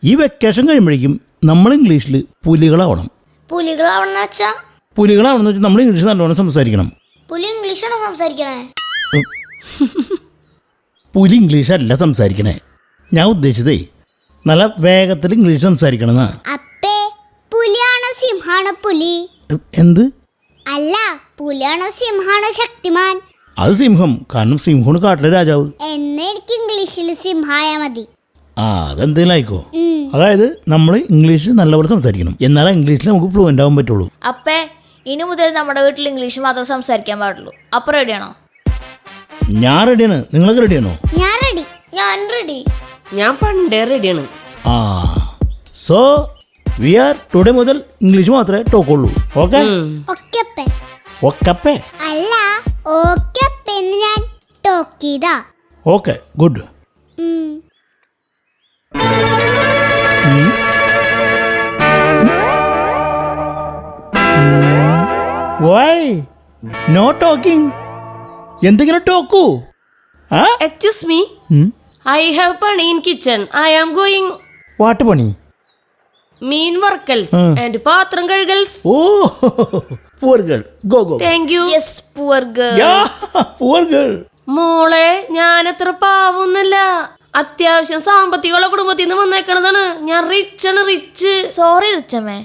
ഈ വെക്കേഷൻ കഴിയുമ്പോഴേക്കും നമ്മൾ ഇംഗ്ലീഷിൽ പുലികളാവണം. പുലികളാവണമെന്ന് വെച്ചാ പുലികളാവണമെന്ന് വെച്ചാൽ നമ്മൾ ഇംഗ്ലീഷ് നല്ലോണം സംസാരിക്കണം. പുലി ഇംഗ്ലീഷാണോ സംസാരിക്കണേ? പുലി ഇംഗ്ലീഷ് അല്ല സംസാരിക്കണേ. ഞാൻ ഉദ്ദേശിച്ചതേ നല്ല വേഗത്തിൽ ഇംഗ്ലീഷ് സംസാരിക്കണമെന്നാ. അപ്പേ പുലിയാണോ സിംഹാണോ പുലി? എന്ത്? അല്ല, പുലിയാണോ സിംഹാണോ ശക്തിമാൻ? അത് സിംഹം, കാരണം സിംഹമാണ് കാട്ടിലെ രാജാവ്. എന്ന് എനിക്ക് ഇംഗ്ലീഷിൽ സിംഹായ മതി. അതെന്തെങ്കിലും ആയിക്കോ. അതായത് നമ്മൾ ഇംഗ്ലീഷ് നല്ലപോലെ സംസാരിക്കണം, എന്നാലേ ഇംഗ്ലീഷിൽ നമുക്ക് ഫ്ലുവൻ്റ് ആവാൻ പറ്റുള്ളൂ. അപ്പേ ഇനി മുതൽ നമ്മുടെ വീട്ടിൽ ഇംഗ്ലീഷ് മാത്രം സംസാരിക്കാൻ പാടുള്ളൂ. അപ്പൊ റെഡിയാണോ? ഞാൻ റെഡിയാണ്. നിങ്ങളൊക്കെ റെഡിയാണോ? ഞാൻ റെഡി. ഞാൻ റെഡി. ഞാൻ പണ്ടേ റെഡിയാണ്. സോ വി ആർ ടുഡേ മുതൽ ഇംഗ്ലീഷ് മാത്രമേ ടോക്കുള്ളൂ. ഓക്കെ? ഒക്കെപ്പേ ഓക്കെ. അല്ല, ഓക്കെപ്പെന്ന് ഞാൻ ടോക്കിയതാ. Okay, good. Why no talking? എന്തെങ്കിലും ടോക്കൂ. എക്സ്ക്യൂസ് മീ, ഐ ഹാവ് പണി in kitchen. I am going. What പണി? മീൻ വറുക്കൽസ് ആൻഡ് പാത്രം കഴുകൽസ്. Oh, poor girl, go go. Thank you. Yes, poor girl. Yeah, poor girl. മോളെ, ഞാൻ അത്ര പാവൊന്നുമല്ല. അത്യാവശ്യം സാമ്പത്തികമുള്ള കുടുംബത്തിൽ നിന്ന് വന്നേക്കണതാണ്. ഞാൻ റിച്ചാണ്, റിച്ച്. സോറി റിച്ചമ്മേ.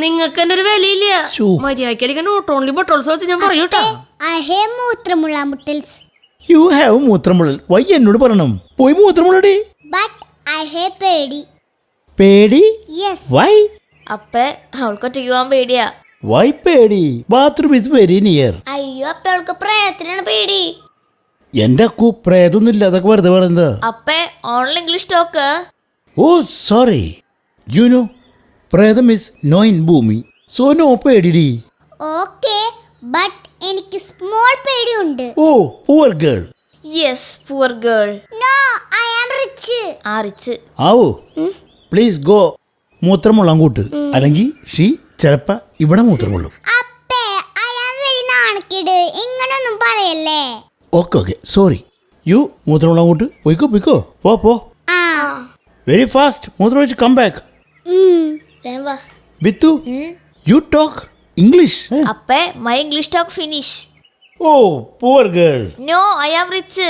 നിങ്ങൾക്ക് എന്നെ ഒരു വിലയില്ല. ശോ. മര്യാദയ്ക്ക് നോട്ട് ഓൺലി ബട്ടോൾസ് വെച്ച് ഞാൻ പറയൂട്ടാ. I have മൂത്രമുള്ള മുട്ടൽസ്. യു ഹാവ് മൂത്രമുള്ളൽ. വൈ എന്നോട് പറയണം? പോയി മൂത്രമുള്ളടി. But I have പേടി. പേടി? Yes. വൈ? അപ്പേ അവൾക്ക് ഒറ്റയ്ക്ക് പോകാൻ പേടിയാ. വൈ പേടി? Bathroom is very near. അയ്യോ, അപ്പ അവൾക്ക് പ്രേതത്തിനാണ് പേടി. എന്റെ അക്കു പ്രേതൊന്നും ഇല്ല, അതൊക്കെ വെറുതെ പറയുന്നത്. അപ്പേ online English talk. Oh sorry, you know പ്രേതം ഇസ് നോ ഇൻ ഭൂമി, സോ നോ പേടിടി. ഓക്കെ, ബട്ട് എനിക്ക് സ്മോൾ പേടിയുണ്ട്. Oh poor girl. Yes, poor girl. No, I am rich. ആ റിച്ച്. ആവോ പ്ലീസ് ഗോ. മൂത്രമുള്ളാൻ കൂട്ട്, അല്ലെങ്കിൽ ഷീ ചിലപ്പ ഇവിടെ മൂത്രമുള്ളൂ. അപ്പേ ഐ ആം വെരി നാണക്കേട്. ഇങ്ങനൊന്നും പറയല്ലേ. Okay okay, sorry. യു മൂത്രമുള്ളാൻ കൂട്ട്, പോയിക്കോ പോയിക്കോ, പോ. ആ, വെരി ഫാസ്റ്റ് മൂത്രം വെച്ച് കം ബാക്ക്. വേഗം വാ. ബിത്തു, യു ടോക്ക് ഇംഗ്ലീഷ്. അപ്പേ my English talk finish. Oh poor girl. No, I am rich.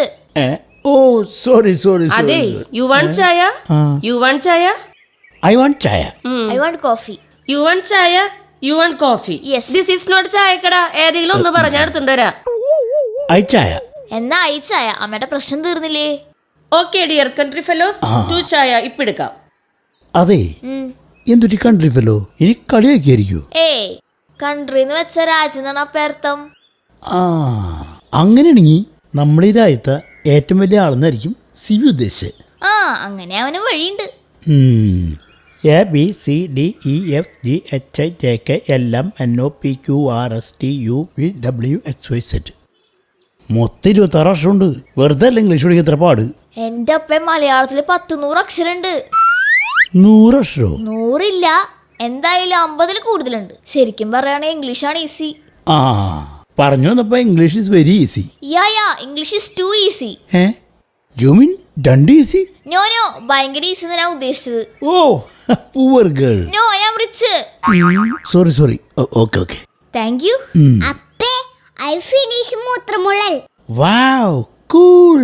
Oh sorry. അതെ, you want chai? You want chai? I want chai. I want coffee. You want chai? You want coffee? Yes. This is not ചായക്കട. ഏതെങ്കിലും ഒന്ന് പറഞ്ഞാൽ എടുത്തുണ്ടരാ. I ചായ. എന്നാ അയച്ചായ. അമ്മയുടെ പ്രശ്നം തീർന്നില്ലേ? Okay dear country fellows, two ചായ ഇപ്പൊ എടുക്കാം. അതെ, എന്തൊരു കൺട്രി ഫെല്ലോ, ഇനി കളിയാക്കിയായിരിക്കൂ. ഏയ്, കൺട്രിന്ന് വെച്ച രാജ്യം എന്നാണ് അപ്പ അർത്ഥം. അങ്ങനെയാണെങ്കിൽ നമ്മൾ ഈ രാജ്യത്തെ ഏറ്റവും വലിയ ആളെന്നായിരിക്കും സി ബി ഉദ്ദേശിച്ചത്. അങ്ങനെ അവന് വഴിയുണ്ട്. A B C D E F G H I J K L M N O P Q R S T U V W X Y Z. മൊത്തം 26 വർഷമുണ്ട്. വെറുതെ അല്ല ഇംഗ്ലീഷ് പഠിക്കാൻ എത്ര പാട്. എന്റെ ഒപ്പം മലയാളത്തില് 100 അക്ഷരമുണ്ട്. 100 അക്ഷരോ? 100 എന്തായാലും 50 കൂടുതലുണ്ട്. ശരിക്കും പറയുകയാണെങ്കിൽ ഇംഗ്ലീഷാണ് ഈസി. പറഞ്ഞു വന്നപ്പോ English is very easy. Yeah English is too easy. You mean don't easy? No, ഭയങ്കര ഈസി ഞാൻ ഉദ്ദേശിച്ചത്. Oh poor girl. No, I am rich. Sorry. Okay. Thank you. അപ്പേ ഐ ഫിനിഷ് മൂത്രമുള്ളൽ. Wow, cool.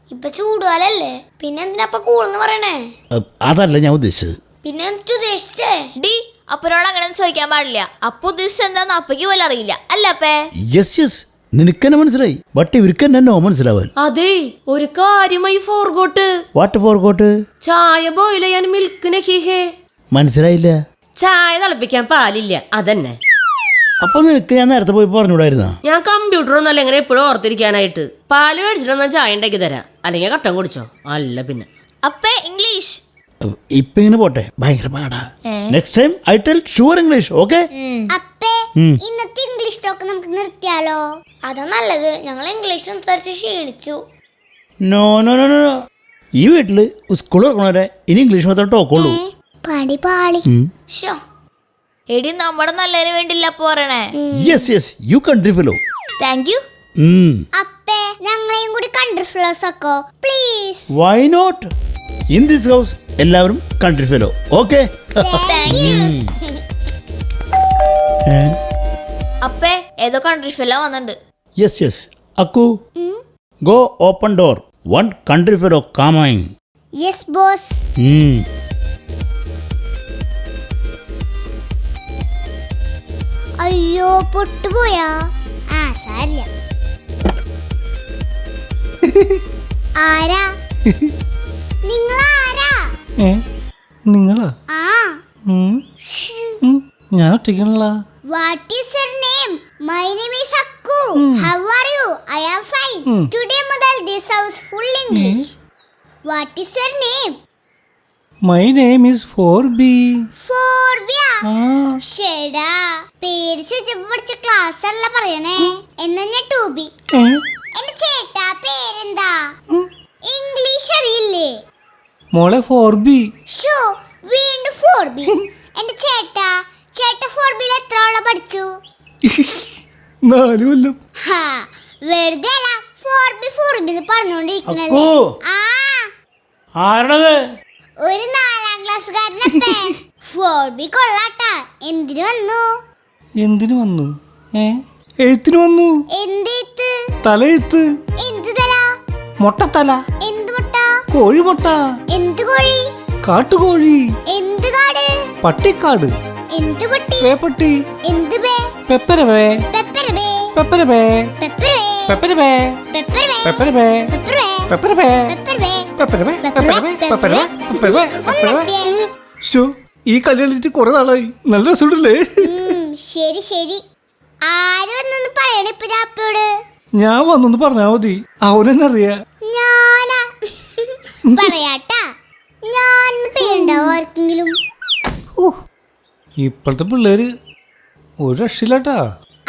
ഇപ്പൊ ചൂടുകാലല്ലേ, പിന്നെ എന്തിനാ കൂളെന്ന് പറയണേ? അതല്ല ഞാൻ ഉദ്ദേശിച്ചത്. പിന്നെ എന്നിട്ട് ഉദ്ദേശിച്ചേ? ഡി അപ്പനോട് അങ്ങനെ ചോദിക്കാൻ പാടില്ല. അപ്പൊ ഉദ്ദേശിച്ചത് എന്താന്ന് അപ്പയ്ക്ക് പോലും അറിയില്ല. അല്ല അപ്പേ? യെസ്, നിനക്കെന്നെ മനസ്സിലായി, ബട്ട് ഇവർക്ക് എന്നെ നോ മനസ്സിലാവാൻ. അതെ, ഒരു കാര്യമായി ഫോർഗോട്ട്. What forgot? ചായ ബോയിൽ ചെയ്യാൻ മിൽക്ക് നഹിഹേ. മനസ്സിലായില്ല. ചായ തിളപ്പിക്കാൻ പാലില്ല, അതന്നെ. അപ്പൊ നിനക്ക് ഞാൻ നേരത്തെ പോയി പറഞ്ഞൂടായിരുന്ന? ഞാൻ കമ്പ്യൂട്ടർ ഒന്നല്ല എങ്ങനെ എപ്പോഴും ഓർത്തിരിക്കാനായിട്ട്. പാല് മേടിച്ചിട്ട് ചായ ഉണ്ടാക്കി തരാം, അല്ലെങ്കിൽ കട്ടൻ കുടിച്ചോ. അല്ല പിന്നെ അപ്പേ ഇംഗ്ലീഷ് ഇപ്പൊ ഇങ്ങനെ പോട്ടെ, ഭയങ്കര പാടാ. Next time I tell sure English. Okay? അപ്പേ ഇന്നത്തെ ഇംഗ്ലീഷ് ടോക്ക് നമുക്ക് നിർത്തിയാലോ? അതാ നല്ലത്. ഞങ്ങൾ ഇംഗ്ലീഷ് സംസാരിച്ച് ക്ഷീണിച്ചു. നോ. ഈ വീട്ടില് സ്കൂൾ തുറക്കണവരെ ഇനി ഇംഗ്ലീഷ് മാത്രമേ ടോക്കുള്ളൂ. പാളി. ഷോ, എടി നമ്മുടെ നല്ലതിന് വേണ്ടില്ല അപ്പൊ പറയണേ. Yes, you country fellow. Thank you. അപ്പേ ഞങ്ങളെയും കൂടി കൺട്രി ഫ്ലോസ് ആക്കോ please. Why not? In this house എല്ലാവരും കൺട്രി ഫെലോ. ഓക്കെ? അപ്പേ ഏതോ കൺട്രി ഫെല്ലോ വന്നിട്ടുണ്ട്. Yes yes. Akku, go open door. One country fellow coming. Yes boss. അയ്യോ പൊട്ടുപോയാ. സാരില്ല. ആരാ നിങ്ങളാരാ? നിങ്ങളാ? ആ. ഞാൻ ഒറ്റയ്ക്കാണല്ല. What is your name? My name is Akku. How are you? I am fine. Today മുതൽ this house full English. What is your name? My name is 4B. ഫോർബിയ. ശരിടാ, പേര് ചോദിച്ചപ്പോ പഠിച്ച ക്ലാസ് അല്ല പറയണേ. എന്നാ ഞാൻ 2B. എന്റെ ചേട്ടാ പേരെന്താ? ഇംഗ്ലീഷ് അറിയില്ലേ? മോളെ 4B. ഷോ, വീണ്ടും 4B. എന്റെ ചേട്ടാ 4Bയിൽ എത്ര ആളെ പഠിച്ചു? 4 കൊല്ലം. വെറുതെ അല്ല 4B പറഞ്ഞോണ്ടിരിക്കണല്ലേ. ആരണത്? ഒരു 4ാം ക്ലാസ്സുകാരനപ്പേ. 4B കൊള്ളാട്ടാ. എന്തിനു വന്നു? എന്തിനു വന്നു? എഴുത്തിന് വന്നു. എന്തെഴുത്ത്? തലയെഴുത്ത്. എന്ത് തല? മൊട്ടത്തല. എന്ത് മുട്ട? കോഴിമുട്ട. എന്ത് കോഴി? കാട്ടുകോഴി. എന്ത് കാട്? പട്ടിക്കാട്. എന്ത് പട്ടി? പേപ്പട്ടി. എന്ത് ബേ? പെപ്പരബേ. പെപ്പരബേ. പെപ്പരബേ. പെപ്പരബേ. പെപ്പരബേ. പെപ്പരബേ. പെപ്പരബേ. പെപ്പരബേ. പെപ്പരബേ. പെപ്പരബേ. പെപ്പരബേ. പെപ്പരബേ. പെപ്പരബേ. പെപ്പരബേ. ശോ, ഈ കല്യാണിച്ചിട്ട് കുറെ നാളായി. നല്ല രസമുണ്ടല്ലേ? ശരി ശരി. ആര് വന്നു പറയണ ഇപ്പൊ അപ്പയോട്? ഞാൻ വന്നു പറഞ്ഞാ മതി, അവനെന്നെ അറിയാ. ഞാനാ പറയാട്ടാ. ഞാൻ പേരുണ്ടാവോ ആർക്കെങ്കിലും? ഇപ്പോഴത്തെ പിള്ളേര് ഒരു രക്ഷയില്ലാട്ടാ.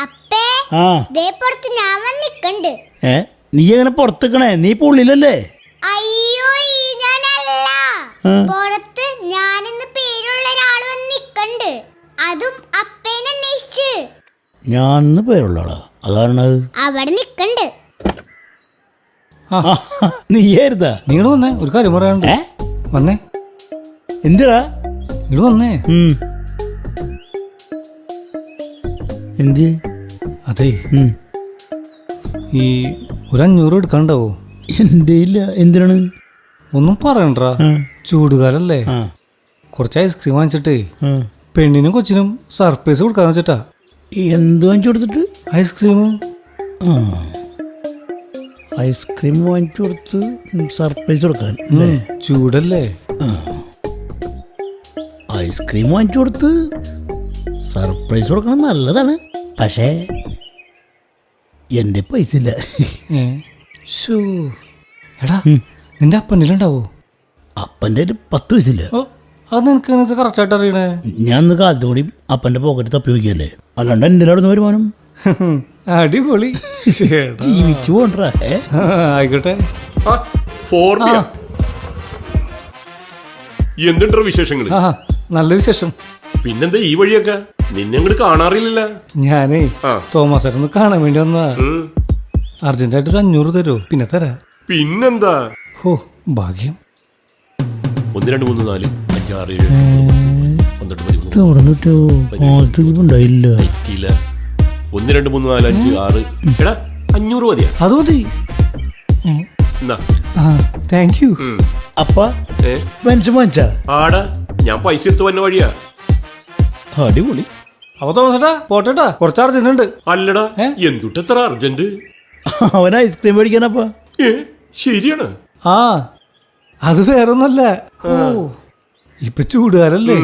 അപ്പേ ആ, ദേ പുറത്ത് ഞാൻ വന്ന് നിക്കണ്ട്. നീ എങ്ങനെ പുറത്തേക്കണേ? നീ ഇപ്പൊ ഉള്ളിലല്ലേ? അയ്യോ, ഈ ഞാനല്ല. പുറത്ത് ഞാനെന്ന് പേരുള്ള ഒരാള് വന്ന് നിക്കണ്ട്. അതും അപ്പേനെ അന്വേഷിച്ച്. ഞാൻ പേരുള്ള ആളാ? അതാണ് അവിടെ നിക്കണ്ട്. നീയായിരുന്നാ? നിങ്ങൾ വന്നേ, ഒരു കാര്യം പറയാനുണ്ട്. വന്നേ. എന്തിടാ? നിങ്ങൾ വന്നേ. എന്ത്? അതെ, ഈ ഒരു 500 എടുക്കാണ്ടാവോ? എന്റെ ഇല്ല. എന്തിനാണ്? ഒന്നും പറയണ്ടാ, ചൂടുകാലല്ലേ. കുറച്ച് ഐസ്ക്രീം വാങ്ങിച്ചിട്ടേ പെണ്ണിനും കൊച്ചിനും സർപ്രൈസ് കൊടുക്കാന്ന് വെച്ചിട്ടാ. എന്ത് വാങ്ങിച്ചു കൊടുത്തിട്ട്? ഐസ്ക്രീം. ഐസ്ക്രീം വാങ്ങിച്ചു കൊടുത്ത് സർപ്രൈസ് കൊടുക്കാൻ? ചൂടല്ലേ. ഐസ്ക്രീം വാങ്ങിച്ചു കൊടുത്ത് സർപ്രൈസ് കൊടുക്കണം നല്ലതാണ്. പക്ഷേ എൻ്റെ പൈസ ഇല്ല. എടാ, നിന്റെ അപ്പനിലുണ്ടാവോ? അപ്പൻ്റെ ഒരു 10 പൈസയില്ല. അത് നിനക്ക് കറക്റ്റായിട്ട് അറിയണേ. ഞാൻ ഇന്ന് കാലത്ത് കൂടി അപ്പൻ്റെ പോക്കറ്റ് തപ്പി നോക്കിയല്ലേ, അല്ലാണ്ട് എൻ്റെ അവിടെ നിന്ന് വരുമാനം. അടിപൊളി. ജീവിച്ചു പോണ്ടാ. ആയിക്കോട്ടെ. എന്തുണ്ടോ വിശേഷങ്ങള്? നല്ല വിശേഷം. പിന്നെന്താ ഈ വഴിയൊക്കെ? നിന്നെ അങ്ങോട്ട് കാണാറില്ല. ഞാനേ തോമസ് ഒന്ന് കാണാൻ വേണ്ടി വന്നാ. അർജന്റായിട്ട് ഒരു 500 തരുമോ? പിന്നെ തരാ. പിന്നെന്താ? ഹോ, ഭാഗ്യം. 1 2 3 4 5 6 7 ഉണ്ടായില്ല. 1 2 3 4 5 6. എടാ, 500 മതിയാ? അത് മതി. Thank you. അപ്പ പെൻഷൻ വാങ്ങിച്ചാ? ആടാ, ഞാൻ പൈസ എടുത്ത് വന്ന വഴിയാ. അടിപൊളി. അപ്പൊ തോമസേട്ടാ പോട്ടേട്ടാ, കുറച്ച് അർജന്റ് ഉണ്ട്. അല്ലടാ, എന്തുട്ടെത്ര അർജന്റ്? അവൻ ഐസ്ക്രീം മേടിക്കാനപ്പാ. ശരിയാണ്. അത് വേറൊന്നല്ല. ഇപ്പൊ ചൂടുകാരല്ലേ,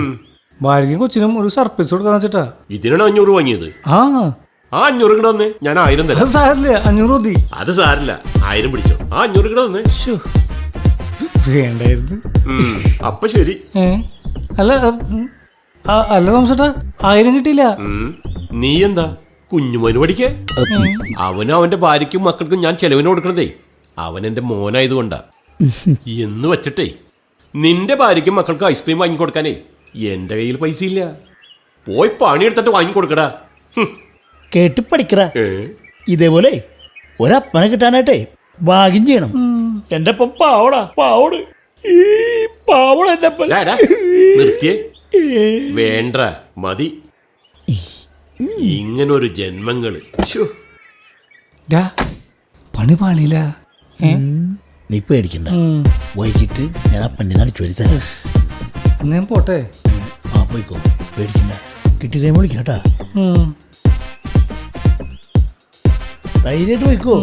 ഭാര്യയും കൊച്ചിനും ഒരു സർപ്രൈസ് കൊടുക്കാന്ന് വെച്ചിട്ടാ. ഇതിനാണ് 500 വാങ്ങിയത്. ആ 500 കിട വന്നേ, ഞാൻ 1000 തരാം. അത് സാരില്ല, 500 മതി. അത് സാരില്ല, 1000 പിടിച്ചോ. 500 കിട വന്നേ. വേണ്ടായിരുന്നു. അപ്പൊ ശരി. അല്ല അല്ല തോമസേട്ടാ, 1000 കിട്ടിയില്ല. നീ എന്താ കുഞ്ഞുമോന് പഠിക്കേ? അവനും അവന്റെ ഭാര്യയ്ക്കും മക്കൾക്കും ഞാൻ ചെലവിന് കൊടുക്കണതേ അവൻ എന്റെ മോനായതുകൊണ്ടാ. എന്ന് വെച്ചിട്ടേ നിന്റെ ഭാര്യയ്ക്കും മക്കൾക്കും ഐസ്ക്രീം വാങ്ങിക്കൊടുക്കാനേ എന്റെ കയ്യിൽ പൈസ ഇല്ല. പോയി പണിയെടുത്തിട്ട് വാങ്ങിക്കൊടുക്കടാ. കേട്ട് പഠിക്കറ. ഇതേപോലെ ഒരപ്പനെ കിട്ടാനായിട്ടേ ഭാഗ്യം ചെയ്യണം. എന്റെ ഒപ്പം പാവടാ, പാവോട്. പാവം എന്നെ പോലെ. ഡാ, നിർത്തിയേ. വേണ്ട, മതി ഇങ്ങനൊരു ജന്മങ്ങള്. ശ്ശോ. ഡാ പണി പാളിയില്ല. നീ പേടിക്കണ്ട, വൈകിട്ട് ഞാൻ ആ പെണ്ണിനാണ് ചൊരിത്തരാം. ഞാൻ പോട്ടെ. ആ പോയിക്കോ, പേടിക്കണ്ട, കിട്ടി കഴിയുമ്പോൾ വിളിക്കാം കേട്ടാ. ധൈര്യമായിട്ട് പോയിക്കോ.